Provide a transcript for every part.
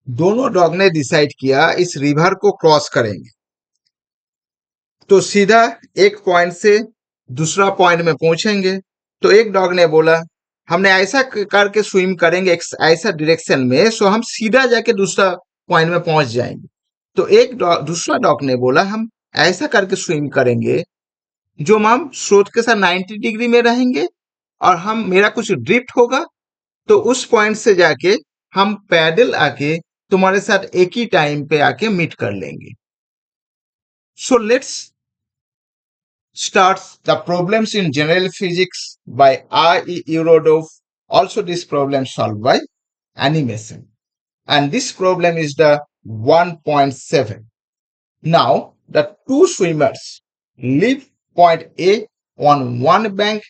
दोनों डॉग ने डिसाइड किया इस रिवर को क्रॉस करेंगे। तो सीधा एक पॉइंट से दूसरा पॉइंट में पहुंचेंगे। तो एक डॉग ने बोला हमने ऐसा करके स्विम करेंगे ऐसा डायरेक्शन में, सो हम सीधा जाके दूसरा पॉइंट में पहुंच जाएंगे। तो दूसरा डॉग ने बोला हम ऐसा करके स्विम करेंगे जो हम स्रोत के साथ 90 डिग्री में रहेंगे और हम मेरा कुछ ड्रिफ्ट होगा, तो उस पॉइंट से जाके हम पैदल आके तुम्हारे साथ एक ही टाइम पे आके मीट कर लेंगे। So let's starts the problems in general physics by R.E. Eurodov. Also, this problem solved by animation. And this problem is the 1.7. Now, the two swimmers leave point A on one bank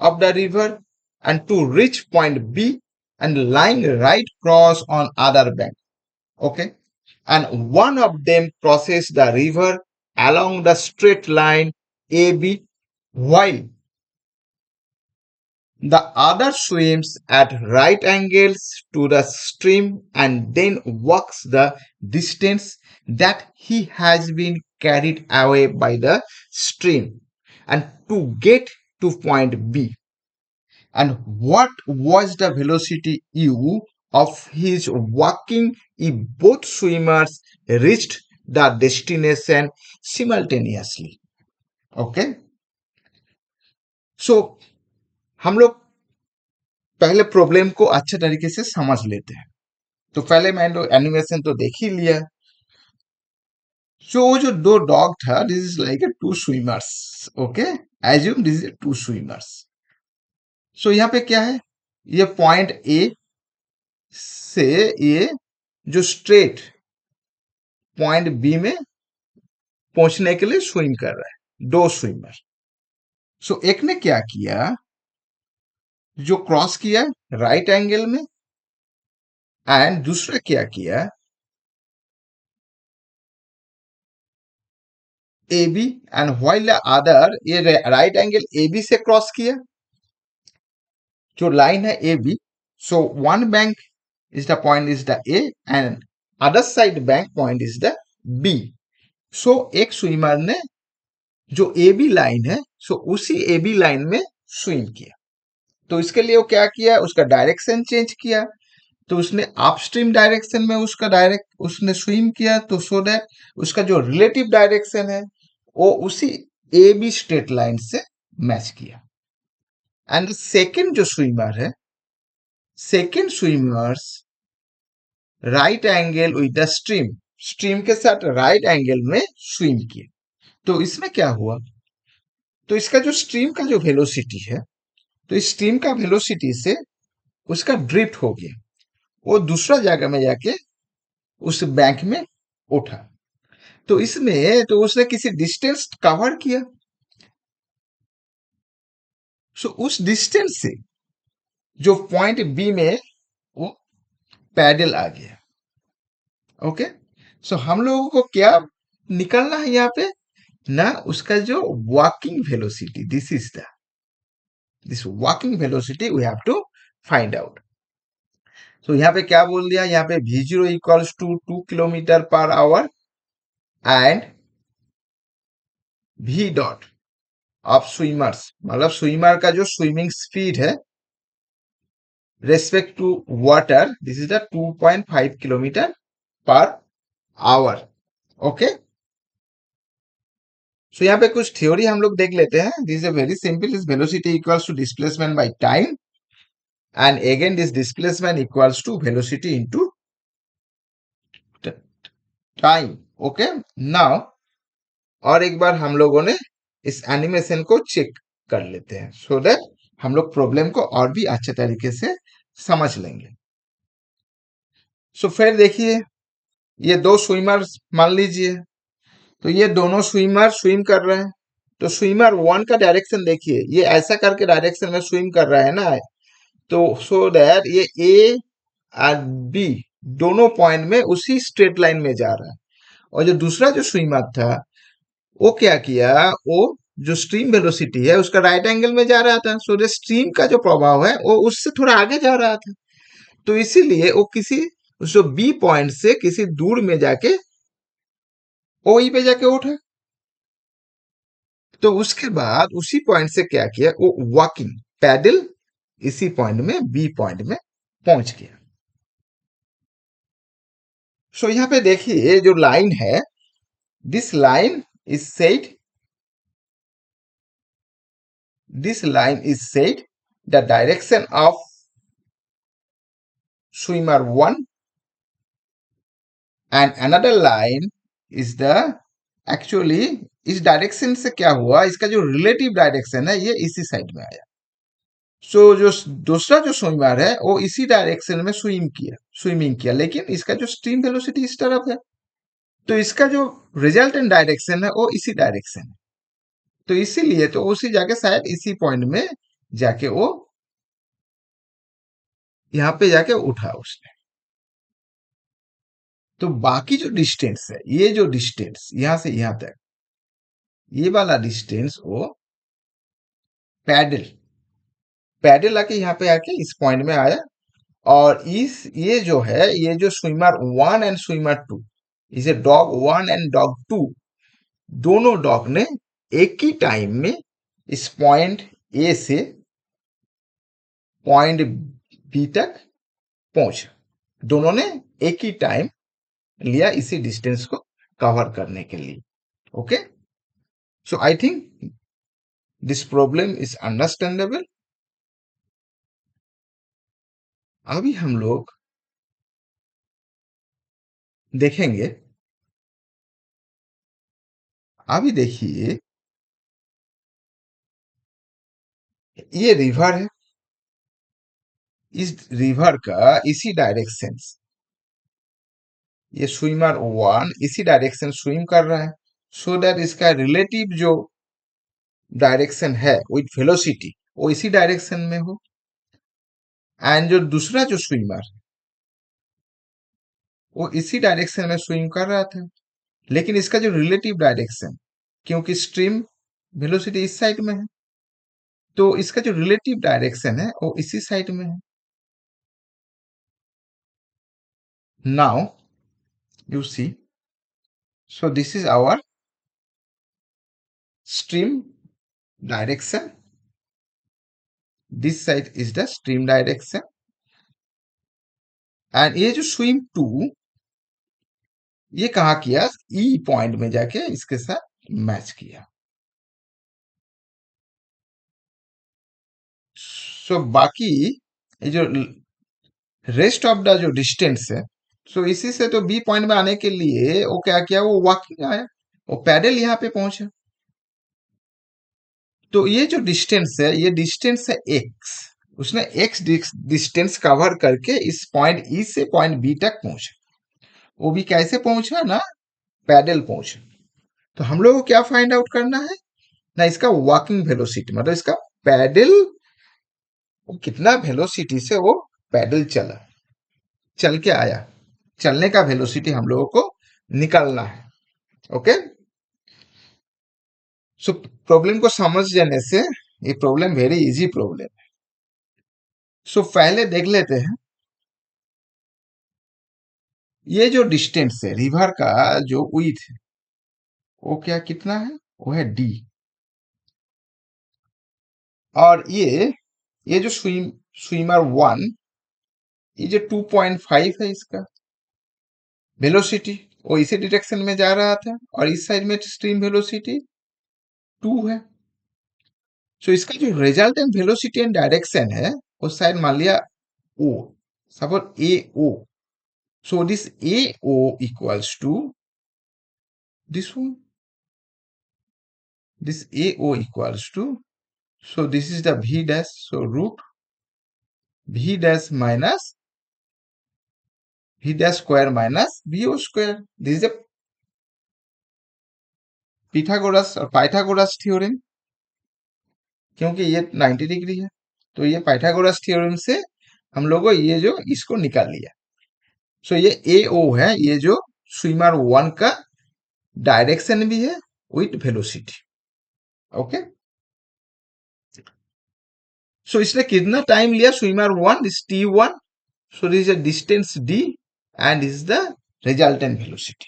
of the river and to reach point B and lying right cross on other bank. Okay. And one of them crosses the river along the straight line AB while the other swims at right angles to the stream and then walks the distance that he has been carried away by the stream and to get to point B. And what was the velocity u of his walking if both swimmers reached the destination simultaneously? Okay, so हम लोग पहले problem को अच्छे तरीके से समझ लेते हैं। तो पहले मैंने एनिमेशन तो देख ही लिया। जो दो डॉग था, this is like a two swimmers. Okay, assume this is two swimmers. So यहाँ पे क्या है, ये पॉइंट ए से ये जो स्ट्रेट पॉइंट बी में पहुंचने के लिए स्विम कर रहा है, दो स्विमर। सो एक ने क्या किया, जो क्रॉस किया राइट एंगल में, एंड दूसरा क्या किया, A B, and while the other ये राइट एंगल ए बी से क्रॉस किया, जो लाइन है A B. So one bank is the point is the A and other side bank point is the B. So एक swimmer ने जो A B line है, सो उसी ए बी लाइन में स्विम किया। तो इसके लिए वो क्या किया, उसका डायरेक्शन चेंज किया। तो उसने अपस्ट्रीम डायरेक्शन में उसने स्विम किया, तो सो दैट उसका जो रिलेटिव डायरेक्शन है वो उसी ए बी स्ट्रेट लाइन से मैच किया। एंड सेकेंड जो स्विमर है, second swimmers right angle with the stream के साथ राइट एंगल में स्विम किए। तो इसमें क्या हुआ, तो इसका जो स्ट्रीम का जो वेलोसिटी है, तो इस स्ट्रीम का वेलोसिटी से उसका ड्रिफ्ट हो गया, वो दूसरा जगह में जाके उस बैंक में उठा। तो इसमें तो उसने किसी डिस्टेंस कवर किया, सो उस डिस्टेंस से जो पॉइंट बी में वो पैडल आ गया। ओके, सो हम लोगों को क्या निकलना है यहाँ पे ना, उसका जो walking velocity, this walking velocity we have to find out. तो यहाँ पे क्या बोल दिया, यहाँ पे v0 equals to 2 kilometre per hour and v dot of swimmers, मतलब स्विमर का जो स्विमिंग स्पीड है respect to water, this is the 2.5 kilometre per hour. Okay, so यहाँ पे कुछ थ्योरी हम लोग देख लेते हैं। This is very simple, is velocity equals to displacement by time and again this displacement equals to velocity into time. Okay, now और एक बार हम लोगों ने इस एनिमेशन को चेक कर लेते हैं, सो दैट हम लोग प्रॉब्लम को और भी अच्छे तरीके से समझ लेंगे। सो फिर देखिए, ये दो स्विमर मान लीजिए, तो ये दोनों स्विमर स्विम कर रहे हैं। तो स्विमर वन का डायरेक्शन देखिए, ये ऐसा करके डायरेक्शन में स्विम कर रहा है ना, तो सो दैट ये ए और बी दोनों पॉइंट में उसी स्ट्रेट लाइन में जा रहा है। और जो दूसरा जो स्विमर था वो क्या किया, वो जो स्ट्रीम वेलोसिटी है उसका राइट एंगल में जा रहा था, सो जो स्ट्रीम का जो प्रभाव है वो उससे थोड़ा आगे जा रहा था। तो इसीलिए वो किसी जो बी पॉइंट से किसी दूर में जाके ओई पे जाके उठा। तो उसके बाद उसी पॉइंट से क्या किया, वो वॉकिंग पैदल इसी पॉइंट में बी पॉइंट में पहुंच गया। सो यहां पे देखिए जो लाइन है, this line is said, the direction of swimmer 1 and another line is the actually, इस डायरेक्शन से क्या हुआ, इसका जो रिलेटिव डायरेक्शन है ये इसी साइड में आया। सो जो दूसरा जो स्विमर है वो इसी डायरेक्शन में स्विमिंग किया, लेकिन इसका जो स्ट्रीम वेलोसिटी इस तरफ है, तो इसका जो रिजल्टेंट डायरेक्शन है वो इसी डायरेक्शन है। तो इसीलिए तो उसी जाके शायद इसी पॉइंट में जाके वो यहाँ पे जाके उठा उसने। तो बाकी जो डिस्टेंस है, ये जो डिस्टेंस यहां से यहां तक, ये वाला डिस्टेंस वो पैडल पैडल आके यहाँ पे आके इस पॉइंट में आया। और इस ये जो है, ये जो स्विमर 1 एंड स्विमर 2, इसे डॉग 1 एंड डॉग 2, दोनों डॉग ने एक ही टाइम में इस पॉइंट ए से पॉइंट बी तक पहुंचा। दोनों ने एक ही टाइम लिया इसी डिस्टेंस को कवर करने के लिए। Okay, so I think this problem is understandable. अभी हम लोग देखेंगे, अभी देखिए ये रिवर है, इस रिवर का इसी डायरेक्शन, ये स्विमर 1 इसी डायरेक्शन स्विम कर रहा है, सो दैट इसका रिलेटिव जो डायरेक्शन है विथ वेलोसिटी वो इसी डायरेक्शन में हो। एंड जो दूसरा जो स्विमर वो इसी डायरेक्शन में स्विम कर रहा था, लेकिन इसका जो रिलेटिव डायरेक्शन, क्योंकि स्ट्रीम वेलोसिटी इस साइड में है, तो इसका जो रिलेटिव डायरेक्शन है वो इसी साइड में है। Now you see, so this is our stream direction, this side is the stream direction, and ये जो स्विम 2 ये कहा किया, ई पॉइंट में जाके इसके साथ मैच किया। सो बाकी ये जो रेस्ट ऑफ द जो डिस्टेंस है, सो इसी से तो बी पॉइंट में आने के लिए वो क्या किया, वो वॉकिंग आया, वो पैदल यहाँ पे पहुंचा। तो ये जो डिस्टेंस है, ये डिस्टेंस है एक्स, उसने एक्स डिस्टेंस कवर करके इस पॉइंट ई से पॉइंट बी तक पहुंचा। वो भी कैसे पहुंचा ना, पैदल पहुंचा। तो हम लोग को क्या फाइंड आउट करना है ना, इसका वॉकिंग वेलोसिटी, मतलब इसका पैडल, वो कितना वेलोसिटी से वो पैदल चला, चल के आया, चलने का वेलोसिटी हम लोगों को निकालना है। ओके, सो प्रॉब्लम को समझ जाने से ये प्रॉब्लम वेरी इजी प्रॉब्लम है। सो पहले देख लेते हैं ये जो डिस्टेंस है रिवर का, जो विड्थ है वो क्या कितना है, वो है डी। और ये जो स्विमर 1, ये जो 2.5 है इसका वेलोसिटी, वो इसी डायरेक्शन में जा रहा था, और इस साइड में स्ट्रीम वेलोसिटी 2 है। सो इसका जो रिजल्टेंट वेलोसिटी एंड डायरेक्शन है वो शायद मान लिया O, suppose A O. So this A O equals to this one, this A O equals to, so this is the v dash, so root v dash minus v dash square minus v o square, this is a Pythagoras और Pythagoras theorem, क्योंकि ये 90 degree है, तो ये Pythagoras theorem से हम लोगों ये जो इसको निकाल लिया। सो ये ए ओ है, ये जो स्विमर 1 का डायरेक्शन भी है विथ वेलोसिटी। ओके, सो इसने कितना टाइम लिया swimmer 1, this t1, so this is distance d, and is the resultant velocity.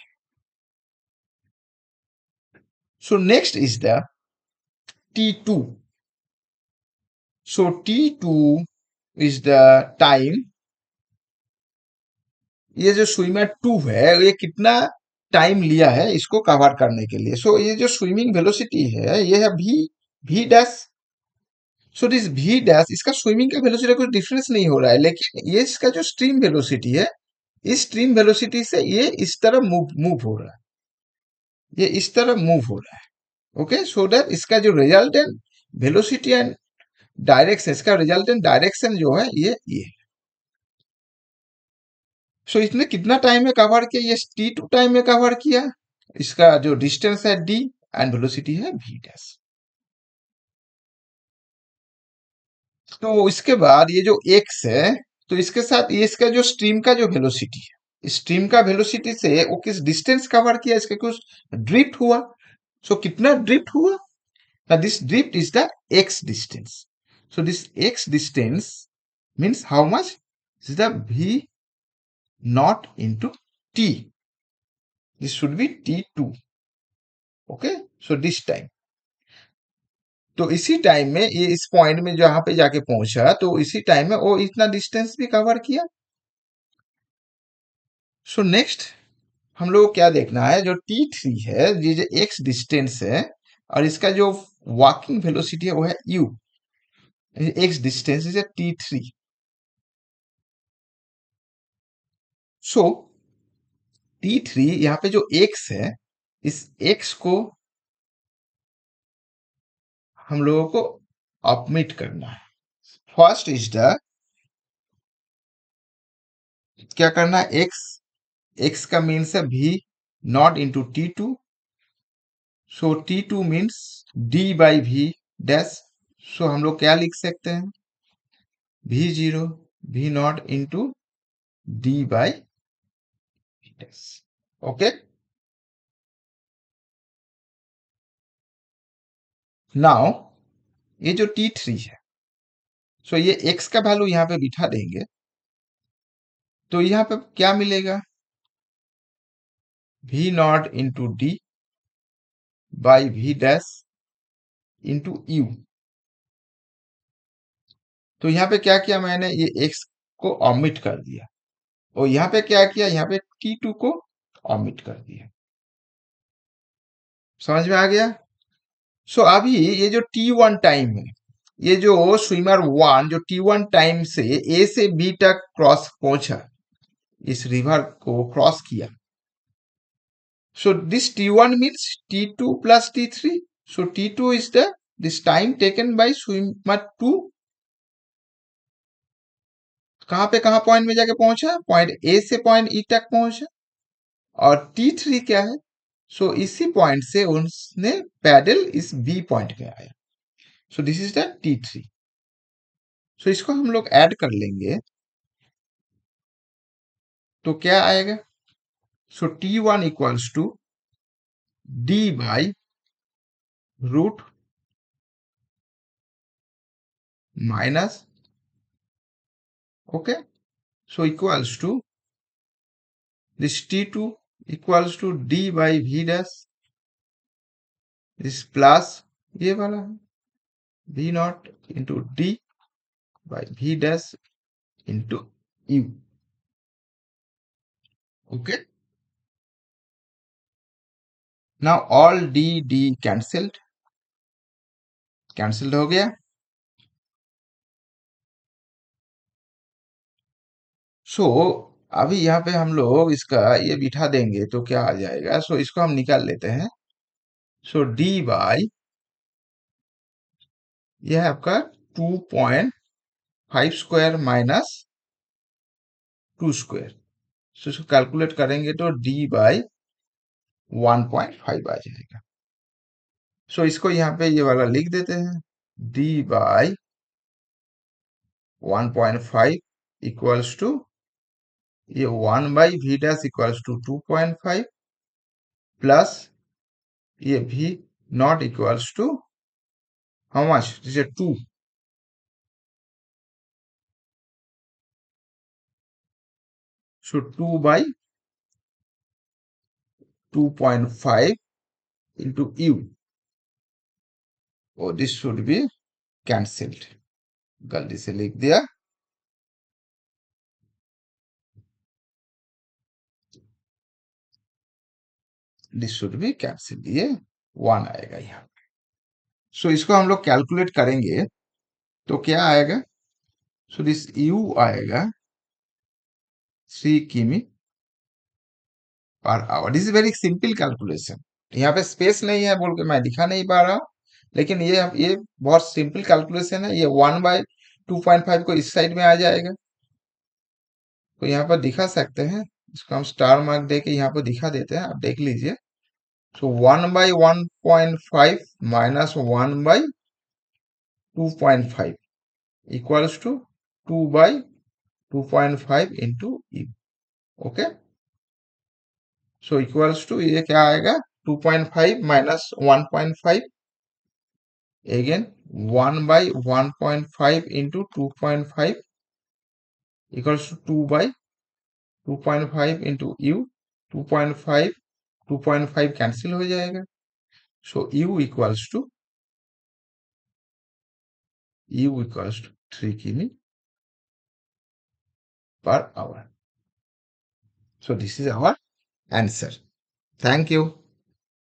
So next is the T2. So T2 is the time, ये जो स्विमर 2 है ये कितना टाइम लिया है इसको कवर करने के लिए. सो ये जो स्विमिंग वेलोसिटी है ये है v dash. So this v dash इसका स्विमिंग का वेलोसिटी कुछ डिफरेंस नहीं हो रहा है, लेकिन ये इसका जो स्ट्रीम वेलोसिटी है, इस स्ट्रीम वेलोसिटी से ये इस तरह मूव हो रहा है, ये इस तरह मूव हो रहा है. ओके, सो दैट इसका जो रिजल्टेंट वेलोसिटी एंड डायरेक्शन, इसका रिजल्टेंट डायरेक्शन जो है ये. सो इसने कितना टाइम में कवर किया, ये t2 टाइम में कवर किया. इसका जो डिस्टेंस है d एंड वेलोसिटी है v डैश. तो इसके बाद ये जो x है, तो इसके साथ ये इसका जो स्ट्रीम का जो वेलोसिटी है, स्ट्रीम का वेलोसिटी से वो किस डिस्टेंस कवर किया, इसका कुछ ड्रिफ्ट हुआ. सो कितना ड्रिफ्ट हुआ, this drift is the x distance. So this x distance means how much is the v naught into t. This should be t2. Okay, so this time. तो इसी time में ये इस पॉइंट में जहां पे जाके पहुंचा, तो इसी टाइम में वो इतना डिस्टेंस भी कवर किया. सो नेक्स्ट हम लोग को क्या देखना है, जो t3 है, ये जो x डिस्टेंस है और इसका जो वॉकिंग वेलोसिटी है वो है u. x distance is t3. So t3 यहाँ पे जो x है, इस x को हम लोगों को ऑमिट करना है. फर्स्ट इज द क्या करना है, x का मीन्स है v not into t2. So t2 means d by v dash. So हम लोग क्या लिख सकते हैं, v0 v not into d by v dash. Okay, now ये जो t3 है, सो ये x का वैल्यू यहाँ पे बिठा देंगे, तो यहाँ पे क्या मिलेगा, v not into d by v dash into u. तो यहाँ पे क्या किया मैंने, ये x को ऑमिट कर दिया, और यहाँ पे क्या किया, यहाँ पे t2 को ऑमिट कर दिया. समझ में आ गया. सो अभी ये जो t1 टाइम है, ये जो स्विमर 1 जो t1 टाइम से a से b तक क्रॉस पहुंचा, इस रिवर को क्रॉस किया. So this t1 means t2 plus t3. So t2 is the this time taken by swimmer 2. कहां पॉइंट में जाके पहुंचा, पॉइंट ए से पॉइंट ई तक पहुंचा. और t3 क्या है, सो इसी पॉइंट से उसने पैडल इस बी पॉइंट पे आया. So this is the t3. So इसको हम लोग ऐड कर लेंगे, तो क्या आएगा, so t1 equals to d by root minus. Okay, so equals to this t2 equals to d by v dash, this plus ये वाला है v not into d by v dash into u. Okay, now all d cancelled हो गया. सो अभी यहाँ पे हम लोग इसका ये बिठा देंगे तो क्या आ जाएगा, सो इसको हम निकाल लेते हैं. सो d बाई यह है आपका 2.5 स्क्वायर माइनस 2 स्क्वायर. सो इसको कैलकुलेट करेंगे तो d बाई 1.5 आ जाएगा. सो इसको यहाँ पे ये वाला लिख देते हैं, d बाई 1.5 इक्वल्स टू ये 1 by v dash equals to 2.5 plus ये v not equals to how much, this is 2. So 2 by 2.5 into U. Oh, this should be cancelled. गलती से लिख दिया. This should be cancelled. ये 1 आएगा यहाँ. So इसको हम लोग कैलकुलेट करेंगे तो क्या आएगा? So this U आएगा 3 किमी per hour. This is very simple calculation. यहाँ पे स्पेस नहीं है बोल के मैं दिखा नहीं पा रहा, लेकिन ये बहुत सिंपल कैलकुलेशन है. ये 1/2.5 को इस साइड में आ जाएगा, तो यहाँ पर दिखा सकते हैं. इसको हम स्टार मार्क दे के यहाँ पर दिखा देते हैं, आप देख लीजिए. So 1/1.5 minus 1/2.5 equals to 2/2.5 into E. Okay, so equals to ये क्या आएगा? 2.5 minus 1.5, again 1/1.5 into 2.5 equals to 2/2.5 into u. 2.5 cancel हो जाएगा. सो u equals to 3 किमी per hour. So this is our answer. Thank you.